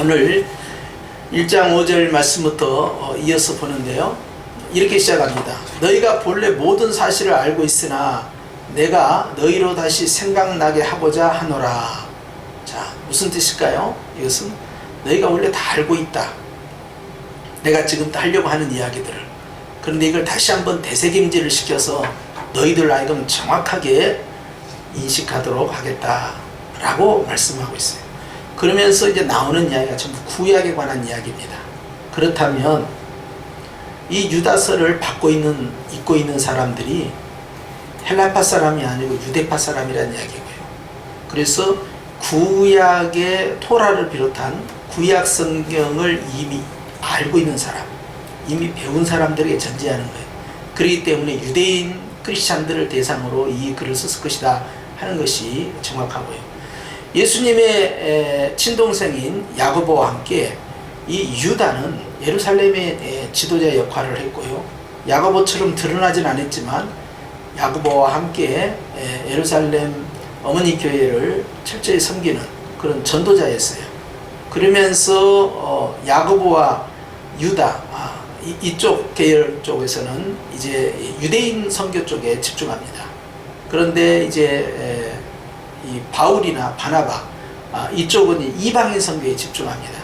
오늘 1장 5절 말씀부터 이어서 보는데요. 이렇게 시작합니다. 너희가 본래 모든 사실을 알고 있으나 내가 너희로 다시 생각나게 하고자 하노라. 자, 무슨 뜻일까요? 이것은 너희가 원래 다 알고 있다. 내가 지금 하려고 하는 이야기들을. 그런데 이걸 다시 한번 되새김질을 시켜서 너희들 하여금 정확하게 인식하도록 하겠다 라고 말씀하고 있어요. 그러면서 이제 나오는 이야기가 전부 구약에 관한 이야기입니다. 그렇다면 이 유다서를 읽고 있는 사람들이 헬라파 사람이 아니고 유대파 사람이라는 이야기고요. 그래서 구약의 토라를 비롯한 구약 성경을 이미 알고 있는 사람, 이미 배운 사람들에게 전제하는 거예요. 그렇기 때문에 유대인 크리스찬들을 대상으로 이 글을 썼을 것이다 하는 것이 정확하고요. 예수님의 친동생인 야고보와 함께 이 유다는 예루살렘의 지도자 역할을 했고요. 야고보처럼 드러나진 않았지만 야고보와 함께 예루살렘 어머니 교회를 철저히 섬기는 그런 전도자였어요. 그러면서 야고보와 유다 이쪽 계열 쪽에서는 이제 유대인 선교 쪽에 집중합니다. 그런데 이제 이 바울이나 바나바 이쪽은 이방인 선교에 집중합니다.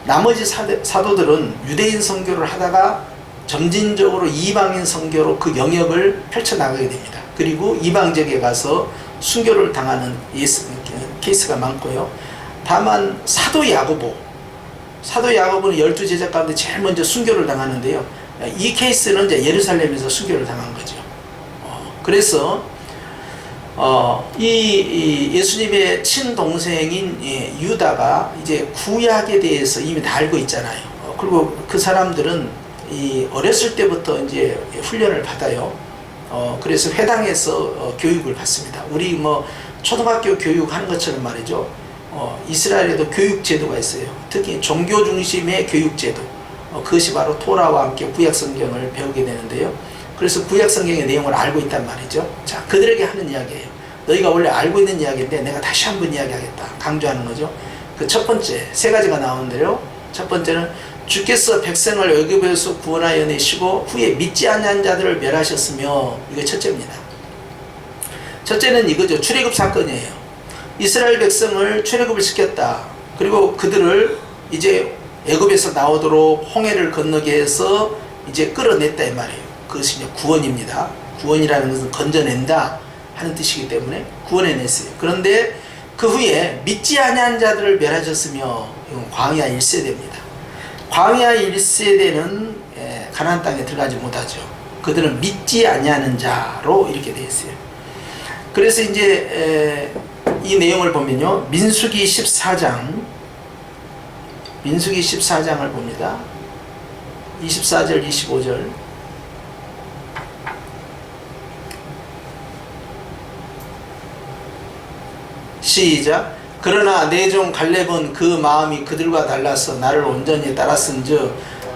나머지 사도들은 유대인 선교를 하다가 점진적으로 이방인 선교로 그 영역을 펼쳐나가게 됩니다. 그리고 이방 지역에 가서 순교를 당하는 케이스가 많고요. 다만 사도 야고보는 12제자 가운데 제일 먼저 순교를 당하는데요. 이 케이스는 이제 예루살렘에서 순교를 당한 거죠. 그래서 이 예수님의 친동생인 유다가 이제 구약에 대해서 이미 다 알고 있잖아요. 그리고 그 사람들은 어렸을 때부터 이제 훈련을 받아요. 그래서 회당에서 교육을 받습니다. 우리 초등학교 교육하는 것처럼 말이죠. 이스라엘에도 교육 제도가 있어요. 특히 종교 중심의 교육 제도. 그것이 바로 토라와 함께 구약 성경을 배우게 되는데요. 그래서 구약 성경의 내용을 알고 있단 말이죠. 자, 그들에게 하는 이야기예요. 너희가 원래 알고 있는 이야기인데 내가 다시 한번 이야기하겠다. 강조하는 거죠. 그 첫 번째, 세 가지가 나오는데요. 첫 번째는 주께서 백성을 애굽에서 구원하여 내시고 후에 믿지 아니한 자들을 멸하셨으며, 이거 첫째입니다. 첫째는 이거죠. 출애굽 사건이에요. 이스라엘 백성을 출애굽을 시켰다. 그리고 그들을 이제 애굽에서 나오도록 홍해를 건너게 해서 이제 끌어냈다 이 말이에요. 그것이 이제 구원입니다. 구원이라는 것은 건져낸다 하는 뜻이기 때문에 구원해냈어요. 그런데 그 후에 믿지 아니한 자들을 멸하셨으며, 이건 광야 1세대입니다. 광야 1세대는 가나안 땅에 들어가지 못하죠. 그들은 믿지 아니하는 자로 이렇게 되어 있어요. 그래서 이제 이 내용을 보면요, 민수기 14장을 봅니다. 24절 25절 시작. 그러나 내 종 갈렙은 그 마음이 그들과 달라서 나를 온전히 따랐은즉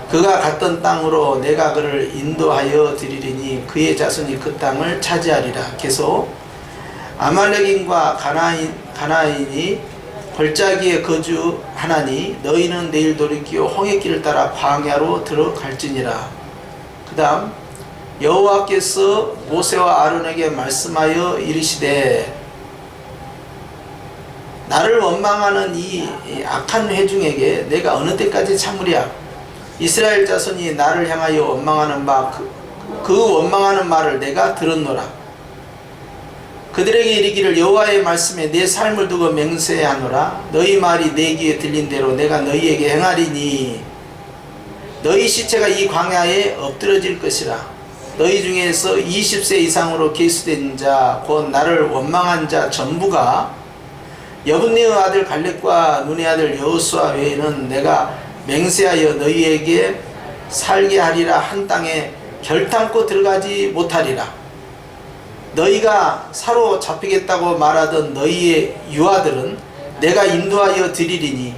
그가 갔던 땅으로 내가 그를 인도하여 드리리니 그의 자손이 그 땅을 차지하리라. 계속 아말렉인과 가나안인이 골짜기에 거주하나니 너희는 내일 돌이키어 홍해길을 따라 광야로 들어갈지니라. 그 다음 여호와께서 모세와 아론에게 말씀하여 이르시되 나를 원망하는 이 악한 회중에게 내가 어느 때까지 참으랴. 이스라엘 자손이 나를 향하여 원망하는 바 그 원망하는 말을 내가 들었노라. 그들에게 이르기를 여호와의 말씀에 내 삶을 두고 맹세하노라. 너희 말이 내 귀에 들린 대로 내가 너희에게 행하리니 너희 시체가 이 광야에 엎드러질 것이라. 너희 중에서 20세 이상으로 계수된 자 곧 나를 원망한 자 전부가 여분네의 아들 갈렙과 눈의 아들 여호수아 외에는 내가 맹세하여 너희에게 살게 하리라 한 땅에 결탄코 들어가지 못하리라. 너희가 사로잡히겠다고 말하던 너희의 유아들은 내가 인도하여 드리리니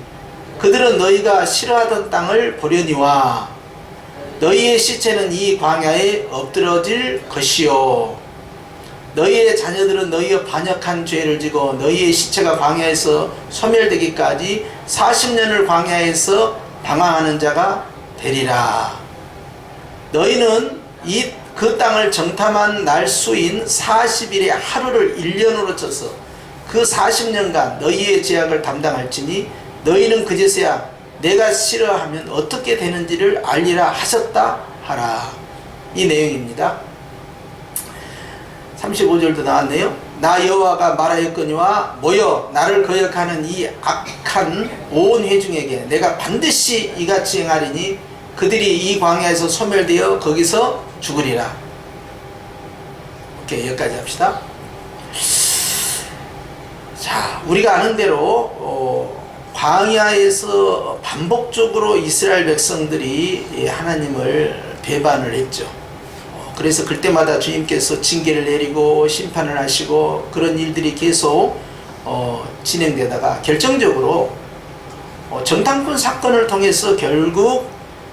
그들은 너희가 싫어하던 땅을 보려니와 너희의 시체는 이 광야에 엎드러질 것이요 너희의 자녀들은 너희의 반역한 죄를 지고 너희의 시체가 광야에서 소멸되기까지 40년을 광야에서 방황하는 자가 되리라. 너희는 그 땅을 정탐한 날수인 40일의 하루를 1년으로 쳐서 그 40년간 너희의 죄악을 담당할지니 너희는 그제서야 내가 싫어하면 어떻게 되는지를 알리라 하셨다 하라. 이 내용입니다. 35절도 나왔네요. 나 여호와가 말하였거니와 모여 나를 거역하는 이 악한 온 회중에게 내가 반드시 이같이 행하리니 그들이 이 광야에서 소멸되어 거기서 죽으리라. 오케이, 여기까지 합시다. 자, 우리가 아는 대로 광야에서 반복적으로 이스라엘 백성들이 하나님을 배반을 했죠. 그래서 그때마다 주님께서 징계를 내리고 심판을 하시고 그런 일들이 계속 진행되다가 결정적으로 정탐꾼 사건을 통해서 결국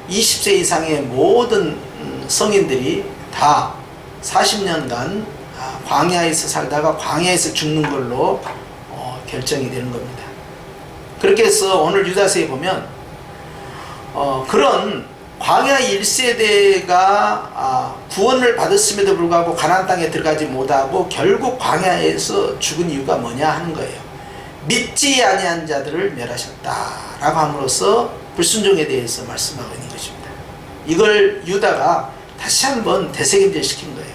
20세 이상의 모든 성인들이 다 40년간 광야에서 살다가 광야에서 죽는 걸로 결정이 되는 겁니다. 그렇게 해서 오늘 유다서에 보면 그런 광야 1세대가 구원을 받았음에도 불구하고 가나안 땅에 들어가지 못하고 결국 광야에서 죽은 이유가 뭐냐 하는 거예요. 믿지 아니한 자들을 멸하셨다라고 함으로써 불순종에 대해서 말씀하고 있는 것입니다. 이걸 유다가 다시 한번 되새김질시킨 거예요.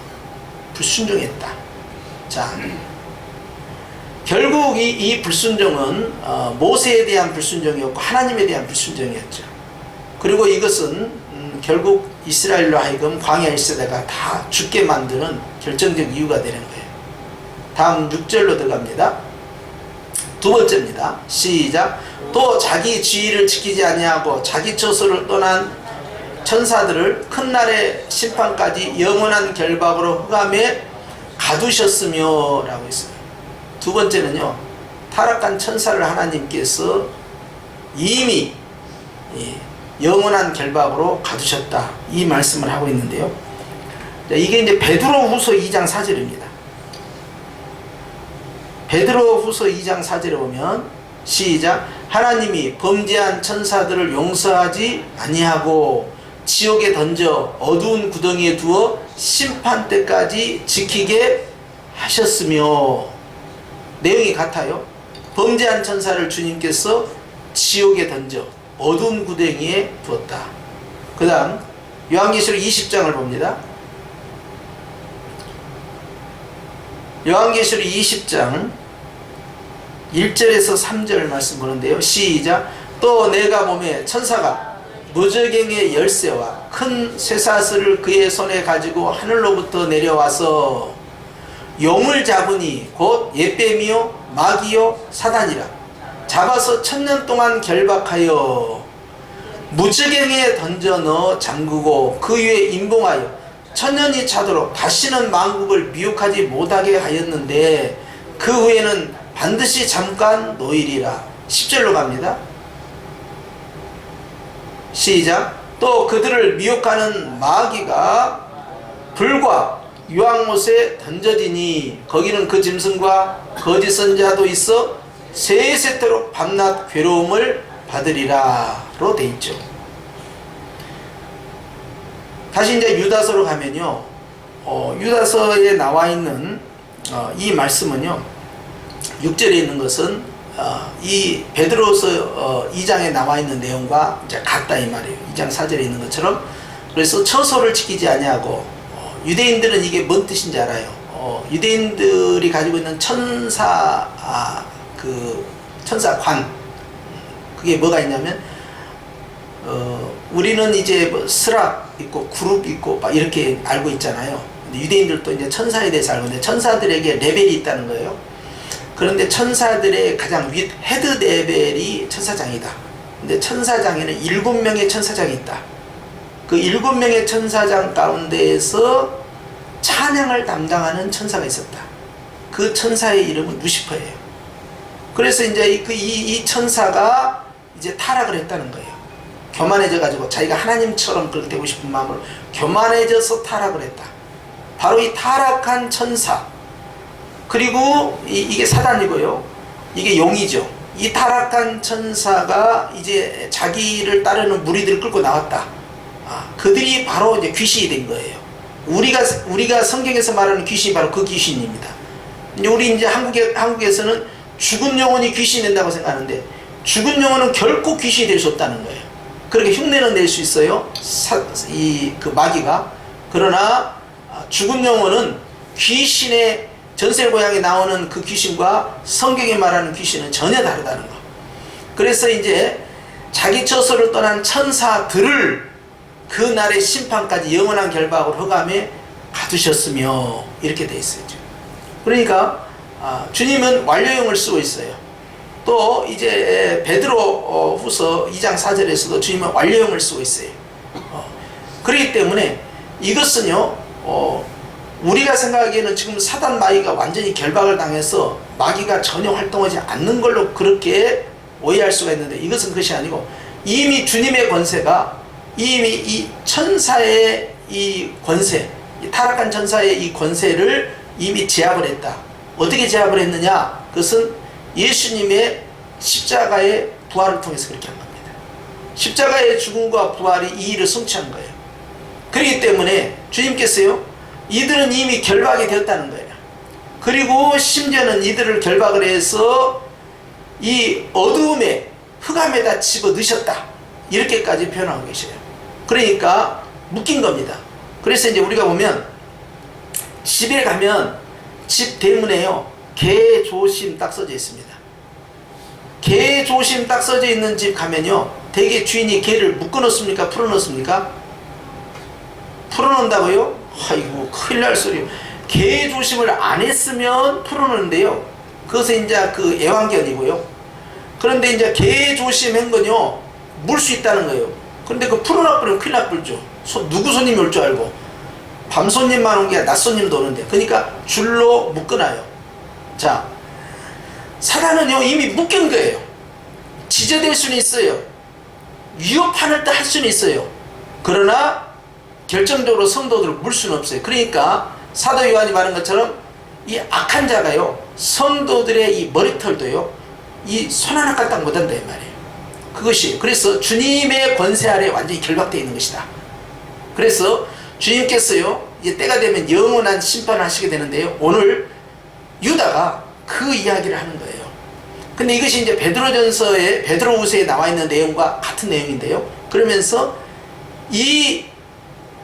불순종했다. 자, 결국 이 불순종은 모세에 대한 불순종이었고 하나님에 대한 불순종이었죠. 그리고 이것은 결국 이스라엘로 하여금 광야 1세대가 다 죽게 만드는 결정적 이유가 되는 거예요. 다음 6절로 들어갑니다. 두 번째입니다. 시작. 또 자기 지위를 지키지 아니하고 자기 처소를 떠난 천사들을 큰 날의 심판까지 영원한 결박으로 흑암에 가두셨으며 라고 했어요. 두 번째는요, 타락한 천사를 하나님께서 이미 영원한 결박으로 가두셨다, 이 말씀을 하고 있는데요. 이게 이제 베드로후서 2장 4절입니다. 베드로후서 2장 4절에 보면 시작. 하나님이 범죄한 천사들을 용서하지 아니하고 지옥에 던져 어두운 구덩이에 두어 심판 때까지 지키게 하셨으며. 내용이 같아요. 범죄한 천사를 주님께서 지옥에 던져 어두운 구덩이에 두었다. 그 다음 요한계시록 20장을 봅니다. 요한계시록 20장 1절에서 3절 말씀 보는데요. 시작. 또 내가 보매 천사가 무저갱의 열쇠와 큰 쇠사슬을 그의 손에 가지고 하늘로부터 내려와서 용을 잡으니 곧 옛뱀이요 마귀요 사단이라 잡아서 1000년 동안 결박하여 무저갱에 던져 넣어 잠그고 그 위에 임봉하여 1000년이 차도록 다시는 만국을 미혹하지 못하게 하였는데 그 후에는 반드시 잠깐 노일이라. 10절로 갑니다. 시작. 또 그들을 미혹하는 마귀가 불과 유황못에 던져지니 거기는 그 짐승과 거짓 선자도 있어 세세토록 밤낮 괴로움을 받으리라로 돼 있죠. 다시 이제 유다서로 가면요, 유다서에 나와 있는 이 말씀은요, 6절에 있는 것은 이 베드로서 2장에 나와 있는 내용과 이제 같다 이 말이에요. 2장 4절에 있는 것처럼. 그래서 처소를 지키지 아니하고, 유대인들은 이게 뭔 뜻인지 알아요. 유대인들이 가지고 있는 천사관, 그게 뭐가 있냐면, 우리는 이제 뭐 스락 있고 그룹 있고 막 이렇게 알고 있잖아요. 근데 유대인들도 이제 천사에 대해서 알고 있는데 천사들에게 레벨이 있다는 거예요. 그런데 천사들의 가장 윗 헤드 레벨이 천사장이다. 근데 천사장에는 7명의 천사장이 있다. 그 7명의 천사장 가운데에서 찬양을 담당하는 천사가 있었다. 그 천사의 이름은 루시퍼예요. 그래서 이제 이 천사가 이제 타락을 했다는 거예요. 교만해져 가지고 자기가 하나님처럼 그렇게 되고 싶은 마음으로 교만해져서 타락을 했다. 바로 이 타락한 천사, 그리고 이게 사단이고요, 이게 용이죠. 이 타락한 천사가 이제 자기를 따르는 무리들을 끌고 나왔다. 그들이 바로 이제 귀신이 된 거예요. 우리가 성경에서 말하는 귀신이 바로 그 귀신입니다. 우리 이제 한국에서는 죽은 영혼이 귀신이 된다고 생각하는데, 죽은 영혼은 결코 귀신이 될 수 없다는 거예요. 그렇게 흉내는 낼 수 있어요, 그 마귀가. 그러나 죽은 영혼은 귀신의 전설고향에 나오는 그 귀신과 성경에 말하는 귀신은 전혀 다르다는 거. 그래서 이제 자기 처소를 떠난 천사들을 그 날의 심판까지 영원한 결박으로 흑암에 가두셨으며, 이렇게 돼 있어요. 그러니까 주님은 완료형을 쓰고 있어요. 또 이제 베드로 후서 2장 4절에서도 주님은 완료형을 쓰고 있어요. 그렇기 때문에 이것은요, 우리가 생각하기에는 지금 사단 마귀가 완전히 결박을 당해서 마귀가 전혀 활동하지 않는 걸로 그렇게 오해할 수가 있는데, 이것은 그것이 아니고 이미 주님의 권세가, 이미 이 천사의 이 권세, 이 타락한 천사의 이 권세를 이미 제압을 했다. 어떻게 제압을 했느냐? 그것은 예수님의 십자가의 부활을 통해서 그렇게 한 겁니다. 십자가의 죽음과 부활이 이 일을 성취한 거예요. 그렇기 때문에 주님께서요, 이들은 이미 결박이 되었다는 거예요. 그리고 심지어는 이들을 결박을 해서 이 어두움에, 흑암에다 집어 넣으셨다, 이렇게까지 표현하고 계셔요. 그러니까 묶인 겁니다. 그래서 이제 우리가 보면 집에 가면 집 대문에요, 개조심 딱 써져 있습니다. 개조심 딱 써져 있는 집 가면요, 대개 주인이 개를 묶어 놓습니까? 풀어 놓습니까? 풀어 놓는다고요? 아이고, 큰일 날 소리. 개조심을 안 했으면 풀어 놓는데요, 그것은 이제 그 애완견이고요. 그런데 이제 개조심한 건요, 물 수 있다는 거예요. 근데 그 풀어 놔버리면 큰일 나쁘죠. 누구 손님이 올 줄 알고. 밤 손님만 온 게 아니라 낮 손님도 오는데, 그러니까 줄로 묶어놔요. 자, 사단은요, 이미 묶인 거예요. 지저댈 수는 있어요. 위협하는 듯 할 수는 있어요. 그러나 결정적으로 성도들을 물 수는 없어요. 그러니까 사도 요한이 말한 것처럼 이 악한 자가요, 성도들의 이 머리털도요, 이 손 하나 까딱 못한다, 이 말이에요. 그것이, 그래서 주님의 권세 아래 완전히 결박되어 있는 것이다. 그래서 주님께서요, 이제 때가 되면 영원한 심판을 하시게 되는데요, 오늘 유다가 그 이야기를 하는 거예요. 근데 이것이 이제 베드로후서에 나와 있는 내용과 같은 내용인데요, 그러면서 이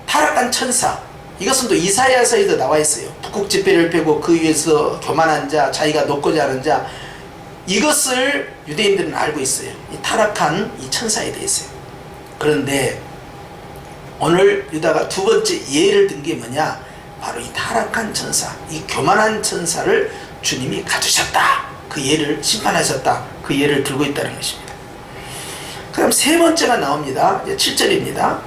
타락한 천사, 이것은 또 이사야서에도 나와 있어요. 북극지폐를 펴고 그 위에서 교만한 자, 자기가 높고자 하는 자, 이것을 유대인들은 알고 있어요. 이 타락한 이 천사에 대해서. 그런데 오늘 유다가 두 번째 예를 든 게 뭐냐? 바로 이 타락한 천사, 이 교만한 천사를 주님이 가두셨다, 그 예를 심판하셨다, 그 예를 들고 있다는 것입니다. 그럼 세 번째가 나옵니다. 이제 7절입니다.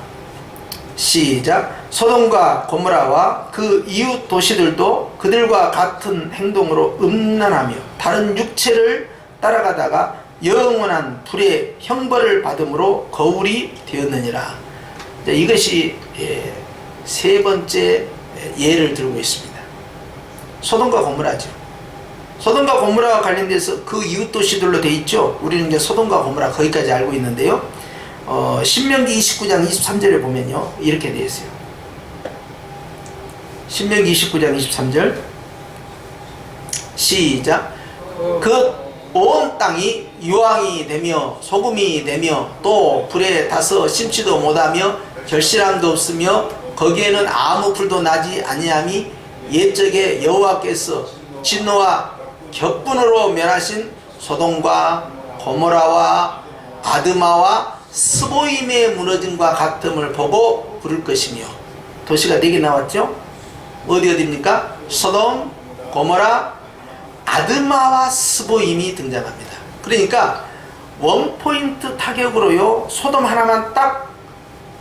시작. 소돔과 고모라와 그 이웃 도시들도 그들과 같은 행동으로 음란하며 다른 육체를 따라가다가 영원한 불의 형벌을 받음으로 거울이 되었느니라. 이것이 세 번째 예를 들고 있습니다. 소돔과 고모라죠. 소돔과 고모라와 관련돼서 그 이웃 도시들로 돼 있죠. 우리는 이제 소돔과 고모라 거기까지 알고 있는데요, 신명기 29장 23절에 보면요, 이렇게 되어 있어요. 신명기 29장 23절 시작. 그 온 땅이 유황이 되며 소금이 되며 또 불에 타서 심지도 못하며 결실함도 없으며 거기에는 아무 풀도 나지 아니함이 옛적에 여호와께서 진노와 격분으로 멸하신 소돔과 고모라와 아드마와 스보임의 무너짐과 같음을 보고 부를 것이며. 도시가 4개 나왔죠? 어디입니까? 소돔, 고모라, 아드마와 스보임이 등장합니다. 그러니까 원포인트 타격으로요, 소돔 하나만 딱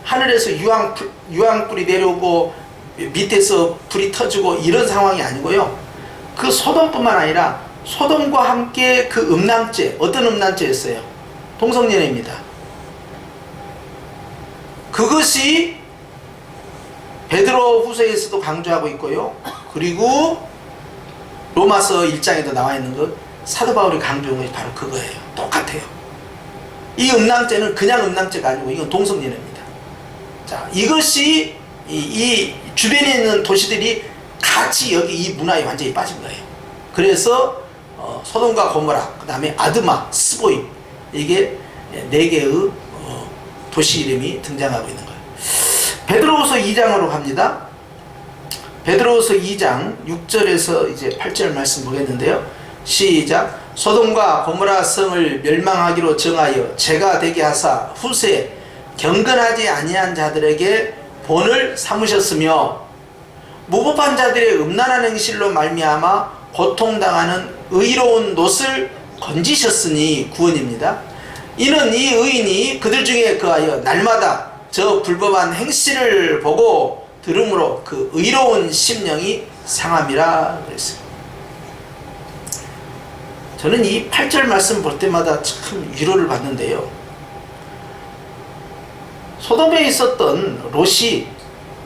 하늘에서 유황불이 내려오고 밑에서 불이 터지고 이런 상황이 아니고요, 그 소돔뿐만 아니라 소돔과 함께 그 음란죄, 어떤 음란죄였어요? 동성연애입니다. 그것이 베드로 후서에서도 강조하고 있고요, 그리고 로마서 1장에도 나와 있는 것, 사도 바울이 강조한 것이 바로 그거예요. 똑같아요. 이 음란죄는 그냥 음란죄가 아니고 이건 동성연애입니다. 자, 이것이 이 주변에 있는 도시들이 같이 여기 이 문화에 완전히 빠진 거예요. 그래서 소돔과 고모라, 그 다음에 아드마, 스보임, 이게 4개의 도시 이름이 등장하고 있는 거예요. 베드로후서 2장으로 갑니다. 베드로후서 2장 6절에서 이제 8절 말씀 보겠는데요. 시작. 소돔과 고모라 성을 멸망하기로 정하여 죄가 되게 하사 후세 경건하지 아니한 자들에게 본을 삼으셨으며 무법한 자들의 음란한 행실로 말미암아 고통당하는 의로운 놋을 건지셨으니 구원입니다. 이는 이 의인이 그들 중에 거하여 날마다 저 불법한 행실을 보고 들음으로 그 의로운 심령이 상함이라 그랬어요. 저는 이 8절 말씀 볼 때마다 참 위로를 받는데요. 소돔에 있었던 롯이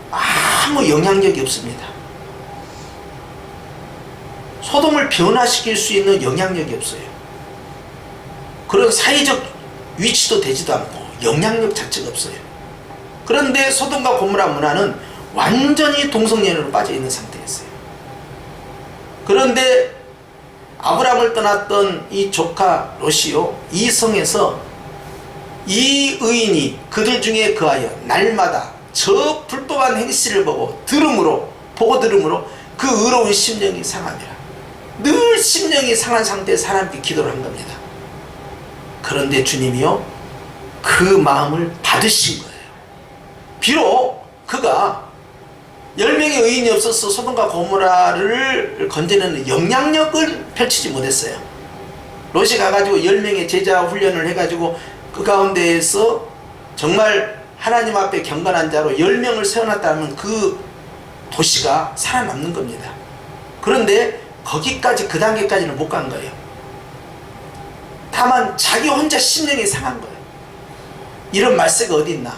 아무 영향력이 없습니다. 소돔을 변화시킬 수 있는 영향력이 없어요. 그런 사회적 위치도 되지도 않고 영향력 자체가 없어요. 그런데 소돔과 고모라 문화는 완전히 동성연애로 빠져있는 상태였어요. 그런데 아브라함을 떠났던 이 조카 롯이요, 이 성에서 이 의인이 그들 중에 거하여 날마다 저 불법한 행실을 보고 들음으로 그 의로운 심령이 상합니다. 늘 심령이 상한 상태에서 하나님께 기도를 한 겁니다. 그런데 주님이요, 그 마음을 받으신 거예요. 비록 그가 10명의 의인이 없어서 소돔과 고모라를 건지는 영향력을 펼치지 못했어요. 롯이 가가지고 10명의 제자 훈련을 해가지고 그 가운데에서 정말 하나님 앞에 경건한 자로 10명을 세워놨다면 그 도시가 살아남는 겁니다. 그런데 거기까지, 그 단계까지는 못 간 거예요. 다만 자기 혼자 심령이 상한 거예요. 이런 말세가 어디 있나.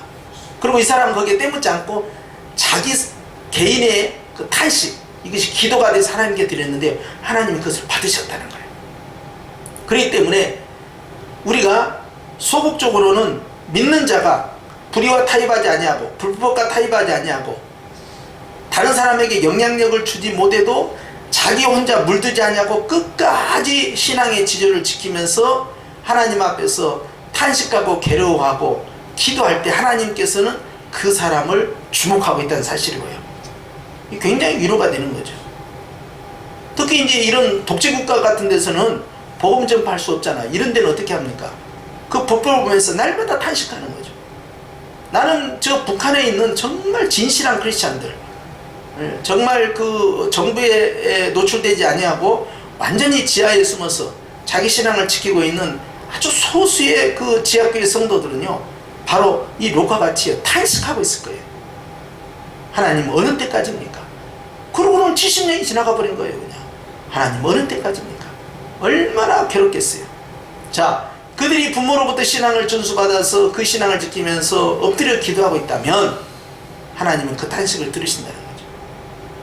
그리고 이 사람은 거기에 때묻지 않고 자기 개인의 그 탄식, 이것이 기도가 돼서 하나님께 드렸는데 하나님이 그것을 받으셨다는 거예요. 그렇기 때문에 우리가 소극적으로는 믿는 자가 불의와 타협하지 아니하고 불법과 타협하지 아니하고 다른 사람에게 영향력을 주지 못해도 자기 혼자 물들지 아니하고 끝까지 신앙의 지조를 지키면서 하나님 앞에서 탄식하고 괴로워하고 기도할 때 하나님께서는 그 사람을 주목하고 있다는 사실이고요. 굉장히 위로가 되는 거죠. 특히 이제 이런 독재국가 같은 데서는 복음 전파할 수 없잖아. 이런 데는 어떻게 합니까? 그 법을 보면서 날마다 탄식하는 거죠. 나는 저 북한에 있는 정말 진실한 크리스찬들, 정말 그 정부에 노출되지 아니하고 완전히 지하에 숨어서 자기 신앙을 지키고 있는 아주 소수의 그 지하교회 성도들은요, 바로 이 롯과 같이 탄식하고 있을 거예요. 하나님 어느 때까지입니까? 그러고는 70년이 지나가 버린 거예요. 그냥 하나님 어느 때까지입니까? 얼마나 괴롭겠어요. 자, 그들이 부모로부터 신앙을 전수받아서 그 신앙을 지키면서 엎드려 기도하고 있다면 하나님은 그 탄식을 들으신다는 거죠.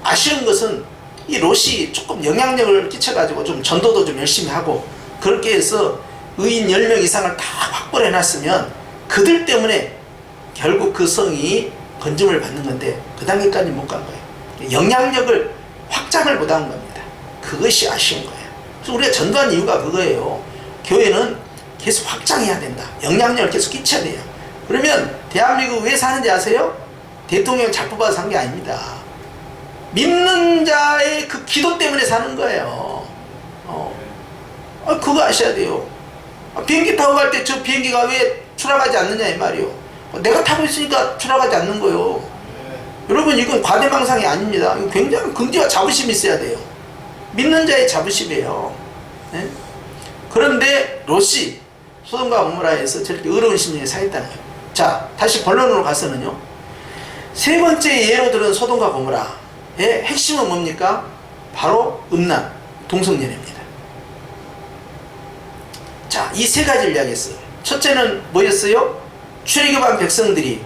아쉬운 것은 이 롯이 조금 영향력을 끼쳐가지고 좀 전도도 좀 열심히 하고 그렇게 해서 의인 10명 이상을 다 확보를 해놨으면 그들 때문에 결국 그 성이 건짐을 받는 건데 그 단계까지 못 간 거예요. 영향력을 확장을 못한 겁니다. 그것이 아쉬운 거예요. 그래서 우리가 전도한 이유가 그거예요. 교회는 계속 확장해야 된다. 영향력을 계속 끼쳐야 돼요. 그러면 대한민국 왜 사는지 아세요? 대통령 잘 뽑아서 산 게 아닙니다. 믿는 자의 그 기도 때문에 사는 거예요. 그거 아셔야 돼요. 비행기 타고 갈 때 저 비행기가 왜 추락하지 않느냐 이 말이요. 내가 타고 있으니까 추락하지 않는 거예요. 여러분, 이건 과대망상이 아닙니다. 이거 굉장히 긍지와 자부심이 있어야 돼요. 믿는 자의 자부심이에요. 네? 그런데 롯이 소돔과 고모라에서 저렇게 의로운 심령이 상했다는 거예요. 자, 다시 본론으로 가서는요, 세 번째 예로 들은 소돔과 고모라의 핵심은 뭡니까? 바로 음란, 동성연애입니다. 자, 이 세 가지를 이야기했어요. 첫째는 뭐였어요? 출애굽한 백성들이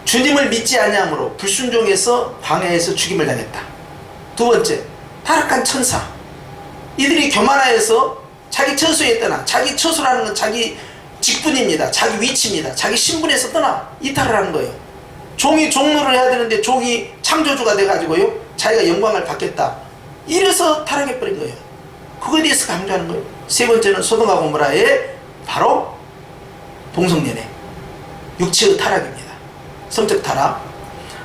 주님을 믿지 아니함으로 불순종해서 광야에서 죽임을 당했다. 두 번째, 타락한 천사. 이들이 교만하여서 자기 처소에 떠나, 자기 처소라는 건 자기 직분입니다. 자기 위치입니다. 자기 신분에서 떠나 이탈을 하는 거예요. 종이 종로를 해야 되는데 종이 창조주가 돼가지고요, 자기가 영광을 받겠다, 이래서 타락해버린 거예요. 그거에 대해서 강조하는 거예요. 세 번째는 소돔과 고모라의 바로 동성연애, 육체의 타락입니다. 성적 타락.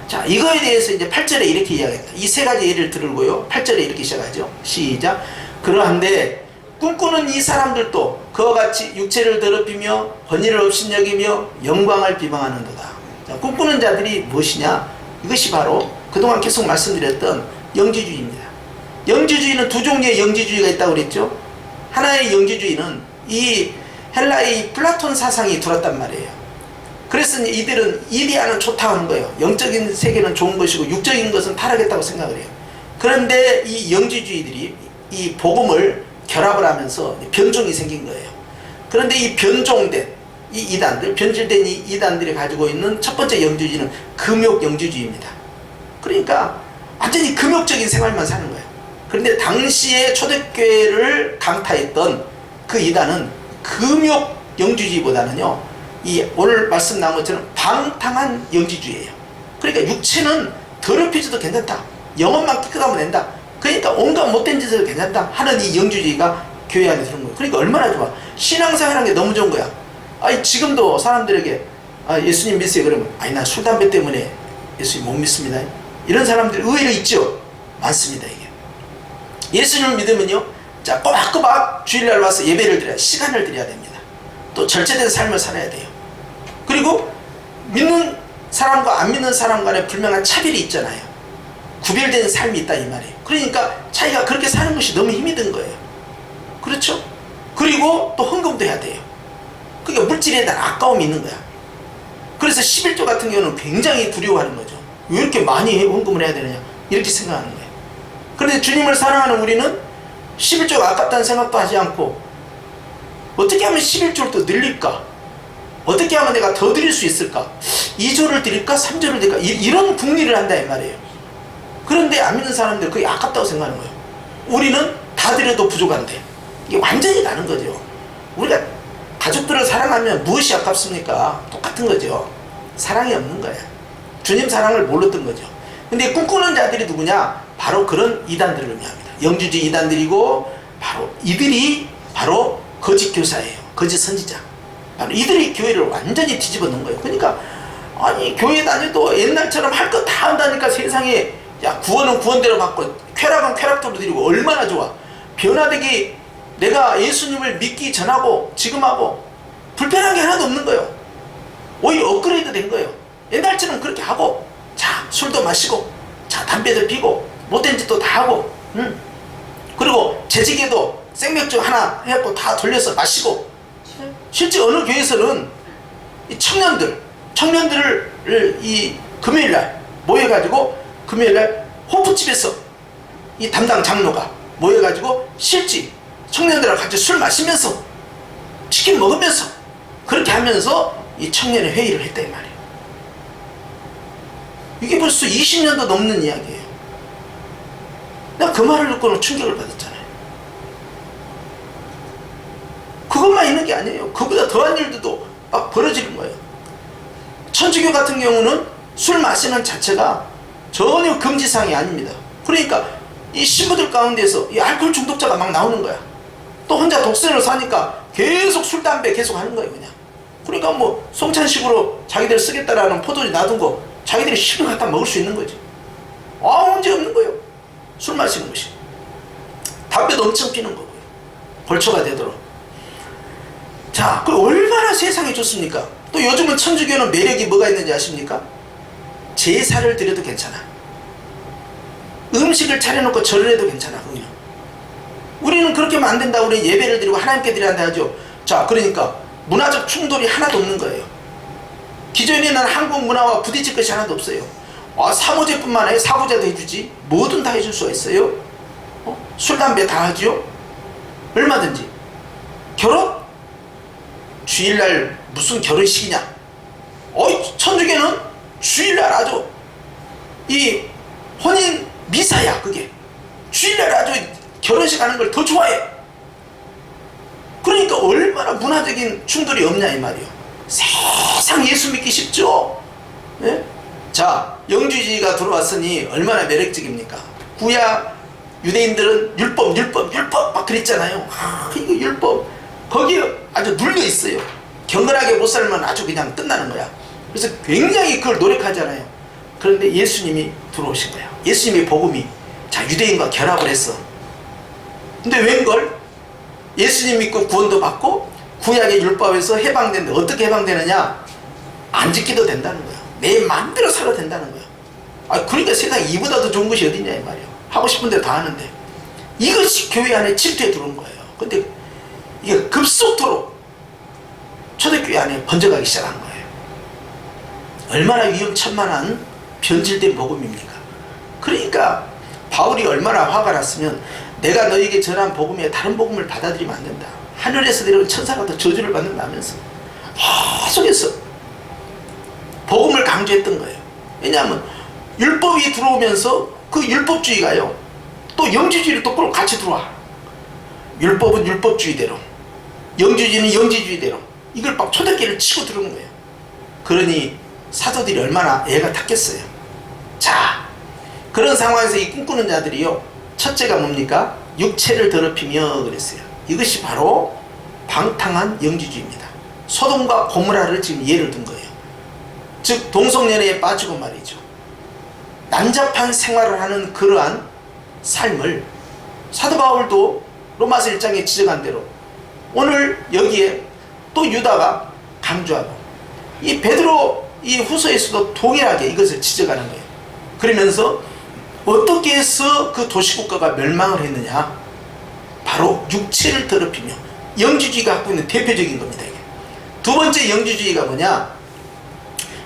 자, 이거에 대해서 이제 8절에 이렇게 이야기합니다. 이 세 가지 예를 들고요, 8절에 이렇게 시작하죠. 시작. 그러한데 꿈꾸는 이 사람들도 그와 같이 육체를 더럽히며 번일을 업신여기며 영광을 비방하는도다. 자, 꿈꾸는 자들이 무엇이냐? 이것이 바로 그동안 계속 말씀드렸던 영지주의입니다. 영지주의는 두 종류의 영지주의가 있다고 그랬죠. 하나의 영지주의는 이 헬라의 플라톤 사상이 들었단 말이에요. 그래서 이들은 이데아는 좋다고 하는 거예요. 영적인 세계는 좋은 것이고 육적인 것은 타락했다고 생각을 해요. 그런데 이 영지주의들이 이 복음을 결합을 하면서 변종이 생긴 거예요. 그런데 이 변종된 이 이단들, 변질된 이 이단들이 가지고 있는 첫 번째 영지주의는 금욕 영지주의입니다. 그러니까 완전히 금욕적인 생활만 사는 거예요. 그런데 당시에 초대교회를 강타했던 그 이단은 금욕 영지주의보다는요, 이 오늘 말씀 나온 것처럼 방탕한 영지주의예요. 그러니까 육체는 더럽히지도 괜찮다, 영혼만 깨끗하면 된다, 그러니까 온갖 못된 짓을 괜찮다 하는 이 영지주의가 교회 안에 들어온 거예요. 그러니까 얼마나 좋아. 신앙생활하는 게 너무 좋은 거야. 아니, 지금도 사람들에게 예수님 믿으세요 그러면, 아니 나 술 담배 때문에 예수님 못 믿습니다, 이런 사람들이 의외로 있죠. 많습니다. 이게 예수님을 믿으면요, 자, 꼬박꼬박 주일날 와서 예배를 드려야, 시간을 드려야 됩니다. 또 절제된 삶을 살아야 돼요. 그리고 믿는 사람과 안 믿는 사람 간에 분명한 차별이 있잖아요. 구별된 삶이 있다 이 말이에요. 그러니까 자기가 그렇게 사는 것이 너무 힘이 든 거예요. 그렇죠? 그리고 또 헌금도 해야 돼요. 그러니까 물질에 대한 아까움이 있는 거야. 그래서 11조 같은 경우는 굉장히 두려워하는 거죠. 왜 이렇게 많이 헌금을 해야 되느냐, 이렇게 생각하는 거예요. 그런데 주님을 사랑하는 우리는 11조가 아깝다는 생각도 하지 않고, 어떻게 하면 11조를 더 늘릴까? 어떻게 하면 내가 더 드릴 수 있을까? 2조를 드릴까? 3조를 드릴까? 이런 궁리를 한다 이 말이에요. 그런데 안 믿는 사람들 그게 아깝다고 생각하는 거예요. 우리는 다 드려도 부족한데. 이게 완전히 다른 거죠. 우리가 가족들을 사랑하면 무엇이 아깝습니까? 똑같은 거죠. 사랑이 없는 거예요. 주님 사랑을 몰랐던 거죠. 근데 꿈꾸는 자들이 누구냐? 바로 그런 이단들을 의미합니다. 영주주의 이단들이고, 바로 이들이 바로 거짓 교사예요. 거짓 선지자. 바로 이들이 교회를 완전히 뒤집어 놓은 거예요. 그러니까 아니, 교회 다녀도 옛날처럼 할 거 다 한다니까 세상에. 야, 구원은 구원대로 받고 쾌락은 쾌락대로 드리고 얼마나 좋아. 변화되기, 내가 예수님을 믿기 전하고 지금하고 불편한 게 하나도 없는 거예요. 오히려 업그레이드 된 거예요. 옛날처럼 그렇게 하고, 자, 술도 마시고, 자, 담배도 피고, 못된 짓도 다 하고, 그리고 재직에도 생맥주 하나 해갖고 다 돌려서 마시고. 실제 어느 교회에서는 이 청년들을 이 금요일날 모여가지고, 금요일날 호프집에서 이 담당 장로가 모여가지고 실제 청년들하고 같이 술 마시면서 치킨 먹으면서 그렇게 하면서 이 청년의 회의를 했다 이 말이에요. 이게 벌써 20년도 넘는 이야기예요. 내가 그 말을 듣고는 충격을 받았잖아요. 그것만 있는 게 아니에요. 그보다 더한 일들도 막 벌어지는 거예요. 천주교 같은 경우는 술 마시는 자체가 전혀 금지사항이 아닙니다. 그러니까 이 신부들 가운데서 이 알코올 중독자가 막 나오는 거야. 또 혼자 독선을 사니까 계속 술, 담배 계속 하는 거예요, 그냥. 그러니까 뭐 송찬식으로 자기들 쓰겠다라는 포도주 놔둔 거 자기들이 식을 갖다 먹을 수 있는 거지. 문제 없는 거예요. 술 마시는 것이. 담배도 엄청 피는 거고요. 벌초가 되도록. 자, 그 얼마나 세상이 좋습니까? 또 요즘은 천주교는 매력이 뭐가 있는지 아십니까? 제사를 드려도 괜찮아. 음식을 차려놓고 절을 해도 괜찮아. 거기는. 우리는 그렇게 하면 안 된다. 우리 예배를 드리고 하나님께 드려야 한다 하죠. 자, 그러니까 문화적 충돌이 하나도 없는 거예요. 기존에는 한국 문화와 부딪힐 것이 하나도 없어요. 사모제뿐만 아니라 사고제도 해주지. 뭐든 다 해줄 수가 있어요. 술, 담배 다 하죠. 얼마든지. 결혼? 주일날 무슨 결혼식이냐? 천주교는 주일날 아주 이 혼인 미사야. 그게 주일날 아주 결혼식 하는 걸 더 좋아해. 그러니까 얼마나 문화적인 충돌이 없냐 이 말이요. 세상 예수 믿기 쉽죠. 예? 자, 영주주의가 들어왔으니 얼마나 매력적입니까? 구약 유대인들은 율법 막 그랬잖아요. 이거 율법 거기에 아주 눌려 있어요. 경건하게 못 살면 아주 그냥 끝나는 거야. 그래서 굉장히 그걸 노력하잖아요. 그런데 예수님이 들어오신 거야. 예수님의 복음이 자 유대인과 결합을 했어. 근데 웬걸? 예수님 믿고 구원도 받고 구약의 율법에서 해방되는데 어떻게 해방되느냐? 안 지키도 된다는 거야. 내 마음대로 살아도 된다는 거야. 그러니까 세상에 이보다 더 좋은 것이 어딨냐 이 말이야. 하고 싶은 대로 다 하는데 이것이 교회 안에 침투해 들어온 거예요. 근데 이게 급속도로 초대교회 안에 번져가기 시작한 거예요. 얼마나 위험천만한 변질된 복음입니까? 그러니까 바울이 얼마나 화가 났으면 내가 너에게 전한 복음에 다른 복음을 받아들이면 안 된다. 하늘에서 내려온 천사가 더 저주를 받는다면서 계속해서 복음을 강조했던 거예요. 왜냐하면 율법이 들어오면서 그 율법주의가요 또 영주주의를 또 같이 들어와. 율법은 율법주의대로, 영주주의는 영지주의대로 이걸 막 초대교회를 치고 들어온 거예요. 그러니 사도들이 얼마나 애가 탔겠어요. 자, 그런 상황에서 이 꿈꾸는 자들이요 첫째가 뭡니까? 육체를 더럽히며 그랬어요. 이것이 바로 방탕한 영지주의입니다. 소돔과 고모라를 지금 예를 든 거예요. 즉 동성연애에 빠지고 말이죠. 난잡한 생활을 하는 그러한 삶을 사도 바울도 로마서 1장에 지적한 대로 오늘 여기에 또 유다가 강조하고 이 베드로 이 후서에서도 동일하게 이것을 지적하는 거예요. 그러면서 어떻게 해서 그 도시국가가 멸망을 했느냐? 바로 육체를 더럽히며 영주주의가 갖고 있는 대표적인 겁니다. 이게. 두 번째 영주주의가 뭐냐?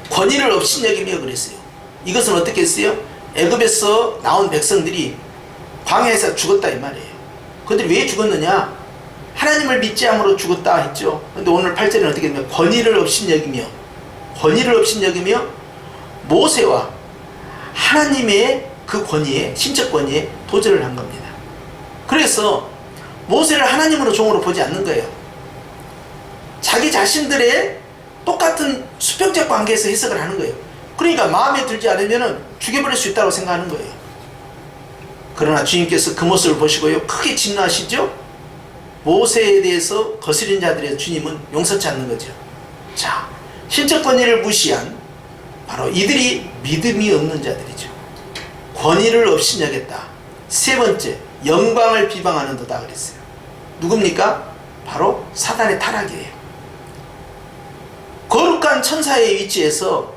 권위를 업신여기며 그랬어요. 이것은 어떻게 했어요? 애굽에서 나온 백성들이 광야에서 죽었다 이 말이에요. 그들이 왜 죽었느냐? 하나님을 믿지 않으로 죽었다 했죠. 근데 오늘 8절에는 어떻게 되냐면 권위를 업신여기며 모세와 하나님의 그 권위에 신적 권위에 도전을 한 겁니다. 그래서 모세를 하나님으로 종으로 보지 않는 거예요. 자기 자신들의 똑같은 수평적 관계에서 해석을 하는 거예요. 그러니까 마음에 들지 않으면 죽여버릴 수 있다고 생각하는 거예요. 그러나 주님께서 그 모습을 보시고요 크게 진노하시죠. 모세에 대해서 거스린 자들의 주님은 용서치 않는 거죠. 자, 신적 권위를 무시한 바로 이들이 믿음이 없는 자들이죠. 권위를 업신여겼다. 세 번째, 영광을 비방하는 도다 그랬어요. 누굽니까? 바로 사단의 타락이에요. 거룩한 천사의 위치에서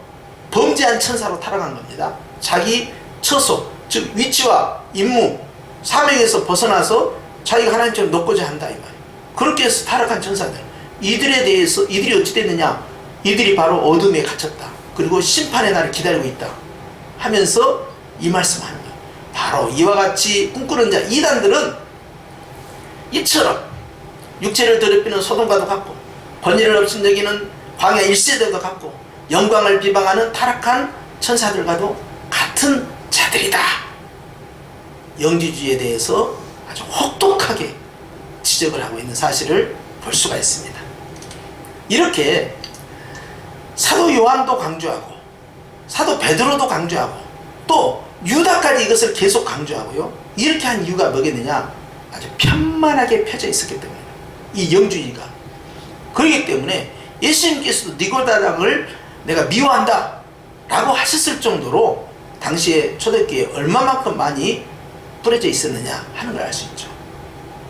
범죄한 천사로 타락한 겁니다. 자기 처소, 즉 위치와 임무, 사명에서 벗어나서 자기가 하나님처럼 높고자 한다 이 말이에요. 그렇게 해서 타락한 천사들, 이들에 대해서 이들이 어찌 됐느냐? 이들이 바로 어둠에 갇혔다. 그리고 심판의 날을 기다리고 있다 하면서 이 말씀하는 거예요. 바로 이와 같이 꿈꾸는 자 이단들은 이처럼 육체를 더럽히는 소돔과도 같고 권위를 업신여기는 광야 1세대도 같고 영광을 비방하는 타락한 천사들과도 같은 자들이다. 영지주의에 대해서 아주 혹독하게 지적을 하고 있는 사실을 볼 수가 있습니다. 이렇게 사도 요한도 강조하고 사도 베드로도 강조하고 또 유다까지 이것을 계속 강조하고요. 이렇게 한 이유가 뭐겠느냐? 아주 편만하게 펴져 있었기 때문입니다. 이 영주의가. 그렇기 때문에 예수님께서도 니고데모를 내가 미워한다 라고 하셨을 정도로 당시에 초대교회에 얼마만큼 많이 뿌려져 있었느냐 하는 걸 알 수 있죠.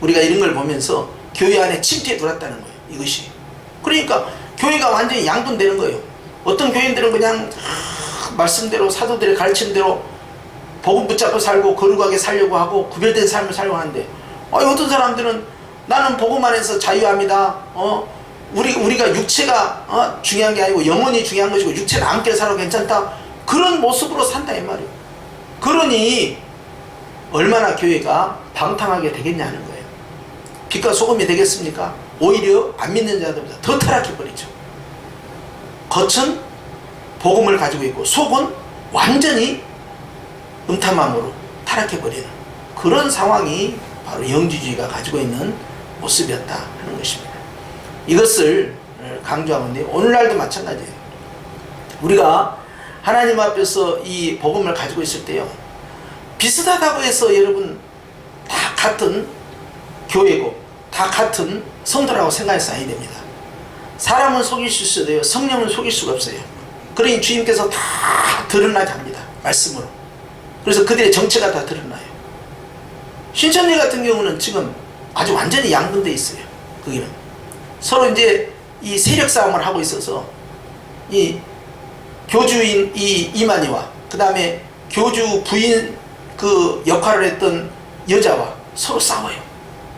우리가 이런 걸 보면서 교회 안에 침투해 들어왔다는 거예요. 이것이. 그러니까 교회가 완전히 양분되는 거예요. 어떤 교인들은 그냥 말씀대로 사도들의 가르친 대로 복음 붙잡고 살고 거룩하게 살려고 하고 구별된 삶을 살려고 하는데 어떤 사람들은 나는 복음 안에서 자유합니다. 우리가 육체가 중요한 게 아니고 영혼이 중요한 것이고 육체는 함께 살아도 괜찮다. 그런 모습으로 산다 이 말이에요. 그러니 얼마나 교회가 방탕하게 되겠냐는 거예요. 빛과 소금이 되겠습니까? 오히려 안 믿는 자들보다 더 타락해버리죠. 겉은 복음을 가지고 있고 속은 완전히 음탕함으로 타락해버리는 그런 상황이 바로 영지주의가 가지고 있는 모습이었다 하는 것입니다. 이것을 강조하는데 오늘날도 마찬가지예요. 우리가 하나님 앞에서 이 복음을 가지고 있을 때요, 비슷하다고 해서 여러분 다 같은 교회고 다 같은 성도라고 생각해서 아니 됩니다. 사람은 속일 수 있어도요, 성령은 속일 수가 없어요. 그러니 주님께서 다 드러나게 합니다. 말씀으로. 그래서 그들의 정체가 다 드러나요. 신천지 같은 경우는 지금 아주 완전히 양분되어 있어요. 거기는 서로 이제 이 세력 싸움을 하고 있어서 이 교주인 이 이만희와 그 다음에 교주 부인 그 역할을 했던 여자와 서로 싸워요.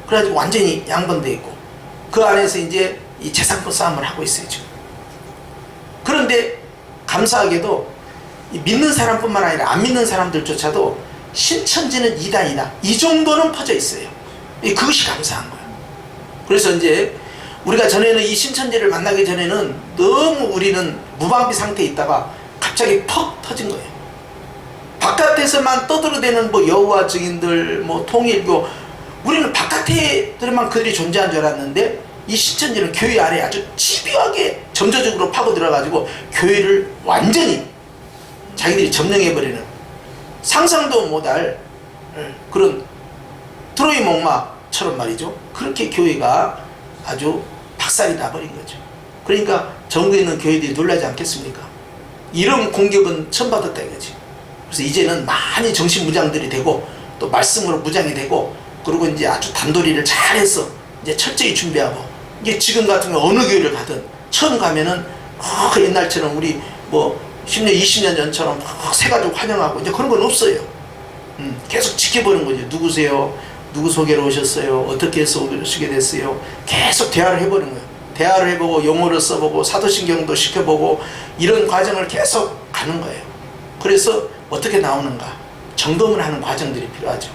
그래가지고 완전히 양분되어 있고 그 안에서 이제 이 재산권 싸움을 하고 있어요 지금. 그런데 감사하게도 믿는 사람뿐만 아니라 안 믿는 사람들조차도 신천지는 이단이다, 이 정도는 퍼져 있어요. 그것이 감사한 거예요. 그래서 이제 우리가 전에는 이 신천지를 만나기 전에는 너무 우리는 무방비 상태에 있다가 갑자기 퍽 터진 거예요. 바깥에서만 떠들어대는 뭐 여호와 증인들, 뭐 통일교, 우리는 바깥에만 그들이 존재한 줄 알았는데 이 신천지는 교회 안에 아주 집요하게 점저적으로 파고 들어가지고 교회를 완전히 자기들이 점령해버리는, 상상도 못할 그런 트로이 목마처럼 말이죠. 그렇게 교회가 아주 박살이 나버린 거죠. 그러니까 전국에 있는 교회들이 놀라지 않겠습니까? 이런 공격은 처음 받았다 이거지. 그래서 이제는 많이 정신무장들이 되고 또 말씀으로 무장이 되고, 그리고 이제 아주 단도리를 잘해서 이제 철저히 준비하고, 이게 지금 같은 경우 어느 교회를 가든 처음 가면은 옛날처럼 우리 뭐 10년 20년 전처럼 새가지고 환영하고 이제 그런 건 없어요. 계속 지켜보는 거죠. 누구세요? 누구 소개로 오셨어요? 어떻게 해서 오시게 됐어요? 계속 대화를 해보는 거예요. 대화를 해보고 용어를 써보고 사도신경도 시켜보고 이런 과정을 계속 가는 거예요. 그래서 어떻게 나오는가 점검을 하는 과정들이 필요하죠.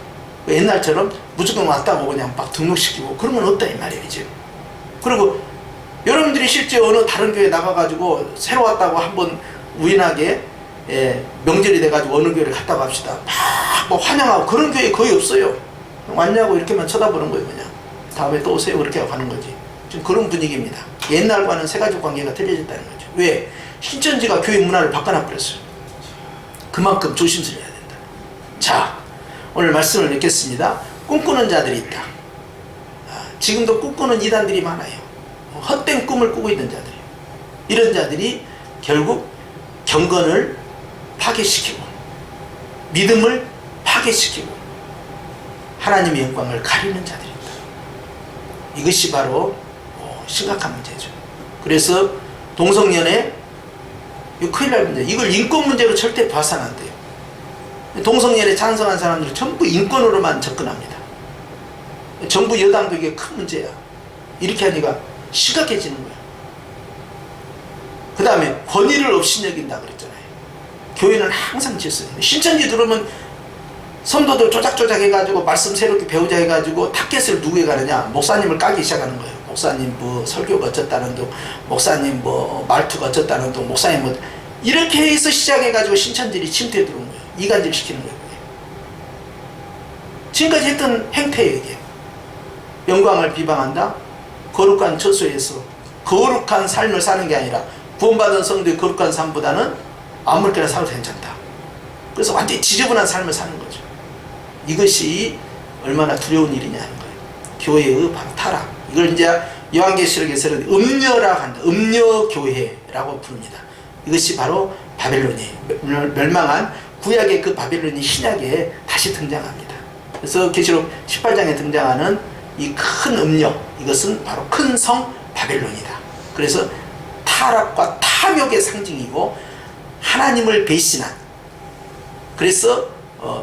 옛날처럼 무조건 왔다고 그냥 막 등록시키고 그런 건 없다 이 말이에요 지금. 그리고 여러분들이 실제 어느 다른 교회 나가가지고 새로 왔다고 한번 우연하게 명절이 돼가지고 어느 교회를 갔다고 합시다. 막 뭐 환영하고 그런 교회 거의 없어요. 왔냐고 이렇게만 쳐다보는 거예요. 그냥 다음에 또 오세요 그렇게 하고 가는 거지. 지금 그런 분위기입니다. 옛날과는 새가족 관계가 틀려졌다는 거죠. 왜? 신천지가 교회 문화를 바꿔놔버렸어요. 그만큼 조심스러워야 된다. 자, 오늘 말씀을 읽겠습니다. 꿈꾸는 자들이 있다. 지금도 꿈꾸는 이단들이 많아요. 헛된 꿈을 꾸고 있는 자들이에요. 이런 자들이 결국 경건을 파괴시키고 믿음을 파괴시키고 하나님의 영광을 가리는 자들입니다. 이것이 바로 심각한 문제죠. 그래서 동성연애 이거 큰일 날 문제. 이걸 인권 문제로 절대 봐서는 안 돼요. 동성연애 찬성한 사람들은 전부 인권으로만 접근합니다. 정부 여당도 이게 큰 문제야. 이렇게 하니까 심각해지는 거야. 그 다음에 권위를 없이 여긴다 그랬잖아요. 교회는 항상 질서예요. 신천지 들어오면 성도들 조작조작 해가지고 말씀 새롭게 배우자 해가지고 타켓을 누구에 가느냐, 목사님을 까기 시작하는 거예요. 목사님 뭐 설교가 어쩌다는 둥, 목사님 뭐 말투가 어쩌다는 둥, 목사님 뭐 이렇게 해서 시작해가지고 신천지들이 침투해 들어온 거예요. 이간질 시키는 거예요. 지금까지 했던 행태예요. 이게 영광을 비방한다, 거룩한 처소에서 거룩한 삶을 사는 게 아니라 구원받은 성도의 거룩한 삶보다는 아무렇게나 살아도 괜찮다. 그래서 완전히 지저분한 삶을 사는 거죠. 이것이 얼마나 두려운 일이냐 하는 거예요. 교회의 바로 타락. 이걸 이제 요한계시록에서는 음녀라 한다. 음녀교회라고 부릅니다. 이것이 바로 바벨론이에요. 멸망한 구약의 그 바벨론이 신약에 다시 등장합니다. 그래서 계시록 18장에 등장하는 이 큰 음녀, 이것은 바로 큰 성 바벨론이다. 그래서 타락과 탐욕의 상징이고 하나님을 배신한, 그래서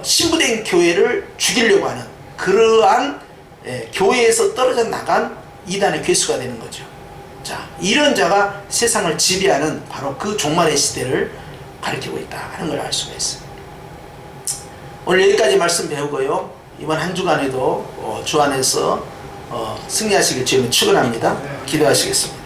신부된 교회를 죽이려고 하는 그러한 교회에서 떨어져 나간 이단의 괴수가 되는 거죠. 자, 이런 자가 세상을 지배하는 바로 그 종말의 시대를 가리키고 있다 하는 걸 알 수가 있어요. 오늘 여기까지 말씀 배우고요. 이번 한 주간에도 주 안에서 승리하시길 주님은 축원합니다. 기도하시겠습니다.